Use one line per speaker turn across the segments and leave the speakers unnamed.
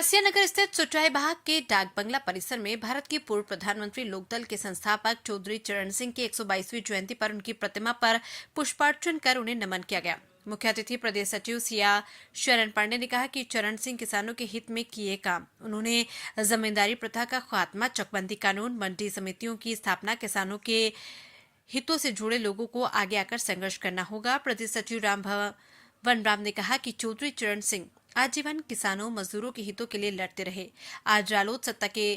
चौरसिया नगर स्थित सुचाई बाग के डाक बंगला परिसर में भारत के पूर्व प्रधानमंत्री लोकदल के संस्थापक चौधरी चरण सिंह की 122वीं जयंती पर उनकी प्रतिमा पर पुष्पार्चन कर उन्हें नमन किया गया। मुख्य अतिथि प्रदेश सचिव सिया शरण पांडे ने कहा कि चरण सिंह किसानों के हित में किए काम। उन्होंने जमींदारी प्रथा का खात्मा, चकबंदी कानून, मंडी समितियों की स्थापना, किसानों के हितों से जुड़े लोगों को आगे आकर संघर्ष करना होगा। प्रदेश सचिव राम ने कहा कि चौधरी चरण सिंह आजीवन किसानों मजदूरों के हितों के लिए लड़ते रहे। आज रालोद सत्ता के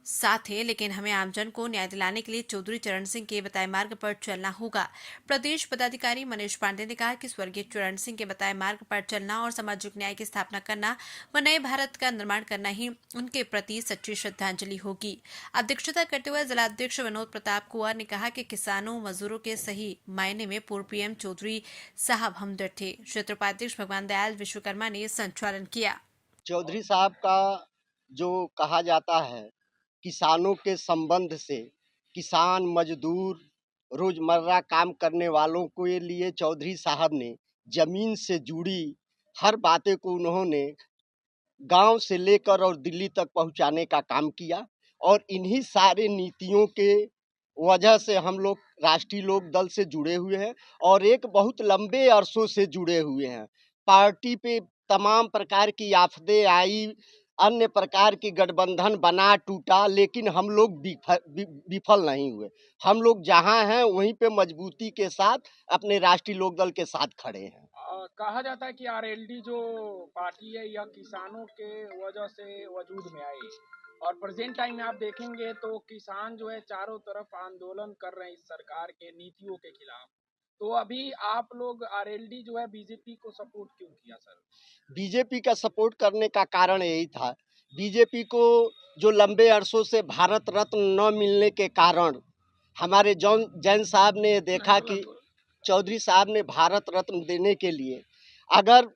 साथ है, लेकिन हमें आमजन को न्याय दिलाने के लिए चौधरी चरण सिंह के बताए मार्ग पर चलना होगा। प्रदेश पदाधिकारी मनीष पांडे ने कहा कि स्वर्गीय चरण सिंह के बताए मार्ग पर चलना और सामाजिक न्याय की स्थापना करना व नए भारत का निर्माण करना ही उनके प्रति सच्ची श्रद्धांजलि होगी। अध्यक्षता करते हुए जिलाध्यक्ष विनोद प्रताप कुंवर ने कहा कि किसानों मजदूरों के सही मायने में पूर्व पीएम चौधरी साहब हमदर्द थे। क्षेत्र उपाध्यक्ष भगवान दयाल विश्वकर्मा ने संचालन किया।
चौधरी साहब का जो कहा जाता है किसानों के संबंध से, किसान मजदूर रोजमर्रा काम करने वालों के लिए चौधरी साहब ने जमीन से जुड़ी हर बातें को उन्होंने गांव से लेकर और दिल्ली तक पहुंचाने का काम किया। और इन्हीं सारे नीतियों के वजह से हम लोग राष्ट्रीय लोक दल से जुड़े हुए हैं और एक बहुत लंबे अरसों से जुड़े हुए हैं। पार्टी पे तमाम प्रकार की आफतें आई, अन्य प्रकार की गठबंधन बना टूटा, लेकिन हम लोग विफल नहीं हुए। हम लोग जहां हैं वहीं पे मजबूती के साथ अपने राष्ट्रीय लोक दल के साथ खड़े हैं।
कहा जाता है कि आरएलडी जो पार्टी है यह किसानों के वजह से वजूद में आई और प्रेजेंट टाइम में आप देखेंगे तो किसान जो है चारों तरफ आंदोलन कर रहे हैं इस सरकार के नीतियों के खिलाफ। तो अभी आप लोग आरएलडी जो है बीजेपी को सपोर्ट क्यों किया सर?
बीजेपी का सपोर्ट करने का कारण यही था, बीजेपी को जो लंबे अरसों से भारत रत्न न मिलने के कारण हमारे जैन साहब ने देखा कि चौधरी साहब ने भारत रत्न देने के लिए अगर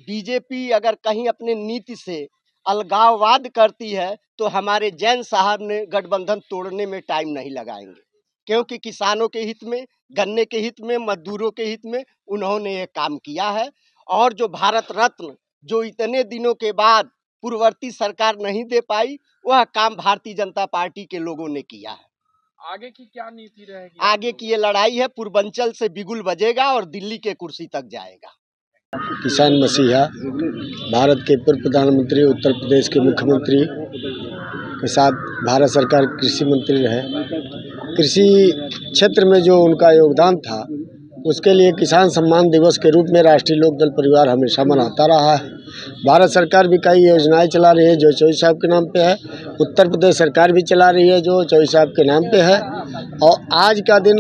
बीजेपी अगर कहीं अपने नीति से अलगाववाद करती है तो हमारे जैन साहब ने गठबंधन तोड़ने में टाइम नहीं लगाएंगे, क्योंकि किसानों के हित में, गन्ने के हित में, मजदूरों के हित में उन्होंने ये काम किया है। और जो भारत रत्न जो इतने दिनों के बाद पूर्ववर्ती सरकार नहीं दे पाई, वह काम भारतीय जनता पार्टी के लोगों ने किया है।
आगे की क्या नीति रहेगी?
आगे की ये लड़ाई है, पूर्वांचल से बिगुल बजेगा और दिल्ली के कुर्सी तक जाएगा।
किसान मसीहा भारत के पूर्व प्रधानमंत्री, उत्तर प्रदेश के मुख्यमंत्री के साथ भारत सरकार कृषि मंत्री रहे। कृषि क्षेत्र में जो उनका योगदान था उसके लिए किसान सम्मान दिवस के रूप में राष्ट्रीय लोक दल परिवार हमेशा मनाता रहा है। भारत सरकार भी कई योजनाएं चला रही है जो चौधरी साहब के नाम पे है। उत्तर प्रदेश सरकार भी चला रही है जो चौधरी साहब के नाम पे है। और आज का दिन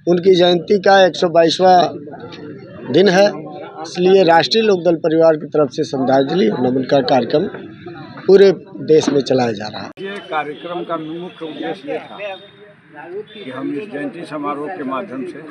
उनकी जयंती का 122वां दिन है, इसलिए राष्ट्रीय लोक दल परिवार की तरफ से श्रद्धांजलि और नमन का कार्यक्रम पूरे देश में चलाया जा रहा है।
ये कार्यक्रम का मुख्य उद्देश्य ये था कि हम इस जयंती समारोह के माध्यम से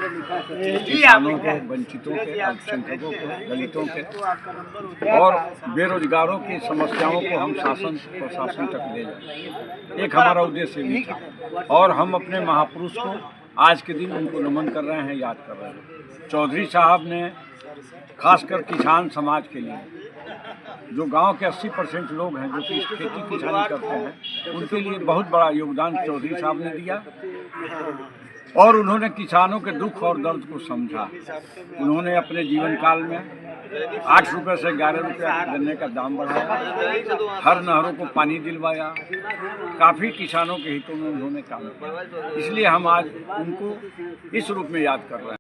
किसानों को, वंचितों के, अल्पसंख्यकों को, दलितों के और बेरोजगारों की समस्याओं को हम शासन प्रशासन तक ले जाएं, एक हमारा उद्देश्य भी था। और हम अपने महापुरुष को आज के दिन उनको नमन कर रहे हैं, याद कर रहे हैं। चौधरी साहब ने खासकर किसान समाज के लिए, जो गांव के 80% लोग हैं जो कि खेती किसानी करते हैं, उनके लिए बहुत बड़ा योगदान चौधरी साहब ने दिया। और उन्होंने किसानों के दुख और दर्द को समझा। उन्होंने अपने जीवन काल में 8 रुपये से 11 रुपये गन्ने का दाम बढ़ाया, हर नहरों को पानी दिलवाया, काफ़ी किसानों के हितों में उन्होंने काम किया। इसलिए हम आज उनको इस रूप में याद कर रहे हैं।